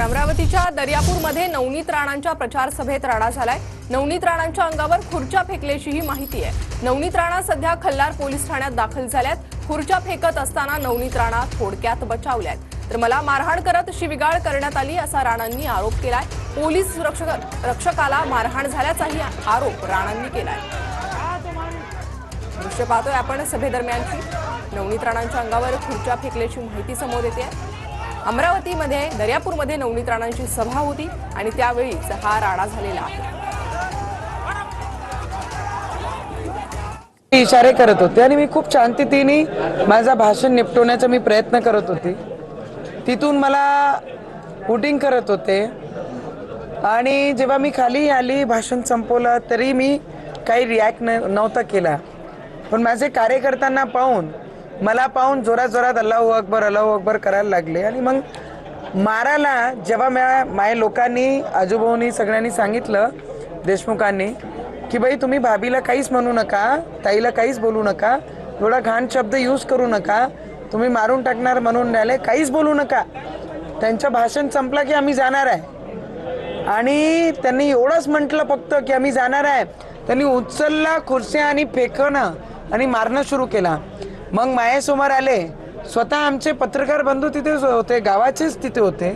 अमरावतीच्या दर्यापूरमध्ये नवनीत राणांच्या प्रचार सभेत राडा झालाय। नवनीत राणांच्या अंगावर खुर्च्या फेकल्याची ही माहिती आहे। नवनीत राणा सध्या खल्लार पोलीस ठाण्यात दाखल झाल्यात। खुर्च्या फेकत असताना नवनीत राणा थोडक्यात बचावल्यात, तर मला मारहाण करत शिवीगाळ करण्यात आली असा राणांनी आरोप केलाय। पोलीस रक्षकाला मारहाण झाल्याचाही आरोप राणांनी केलाय। दृश्य पाहतोय आपण सभेदरम्यानची। नवनीत राणांच्या अंगावर खुर्च्या फेकल्याची माहिती समोर येते आहे। अमरावतीमध्ये दर्यापूरमध्ये नवनीत राणांची सभा होती आणि त्यावेळीच हा राडा झालेला आहे। इशारे करत होते आणि मी खूप शांततेने माझा भाषण निपटवण्याचा मी प्रयत्न करत होते। तिथून मला वोटिंग करत होते आणि जेव्हा मी खाली आली भाषण संपवलं तरी मी काही रिॲक्ट नव्हता केला। पण माझे कार्यकर्त्यांना पाहून मला पाहून जोरात अल्लाहू अकबर करायला लागले आणि मग मारायला जेव्हा माझ्या लोकांनी आजूबाजूनी सगळ्यांनी सांगितलं देशमुखांनी की भाई तुम्ही भाभीला काहीच म्हणू नका, ताईला काहीच बोलू नका, एवढा घाण शब्द यूज करू नका, तुम्ही मारून टाकणार म्हणून राहिले, काहीच बोलू नका। त्यांचं भाषण संपलं की आम्ही जाणार आहे आणि त्यांनी एवढंच म्हटलं फक्त की आम्ही जाणार आहे। त्यांनी उचलला खुर्च्या आणि फेकणं आणि मारणं सुरू केला। मग माझ्यासमोर आले स्वतः आमचे पत्रकार बंधू तिथे होते, गावाचेच तिथे होते,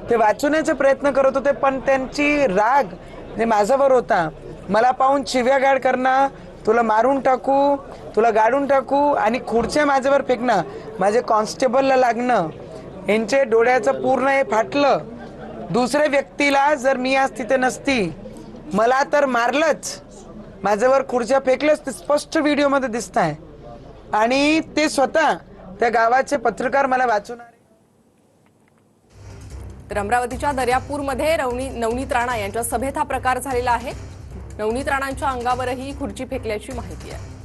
ते वाचवण्याचा प्रयत्न करत होते, पण त्यांची राग जे माझ्यावर होता, मला पाहून शिव्यागाळ करणं, तुला मारून टाकू, तुला गाडून टाकू आणि खुर्च्या माझ्यावर फेकणं, माझे कॉन्स्टेबलला लागणं, यांचे डोळ्याचं पूर्ण हे फाटलं। दुसऱ्या व्यक्तीला जर मी आज तिथे नसती मला तर मारलंच, माझ्यावर खुर्च्या फेकलंच, ते स्पष्ट व्हिडिओमध्ये दिसत आहे आणि ते स्वतः त्या गावाचे पत्रकार मला वाचवणार। तर अमरावतीच्या दर्यापूरमध्ये नवनीत राणा यांच्या सभेत हा प्रकार झालेला आहे। नवनीत राणांच्या अंगावरही खुर्ची फेकल्याची माहिती आहे।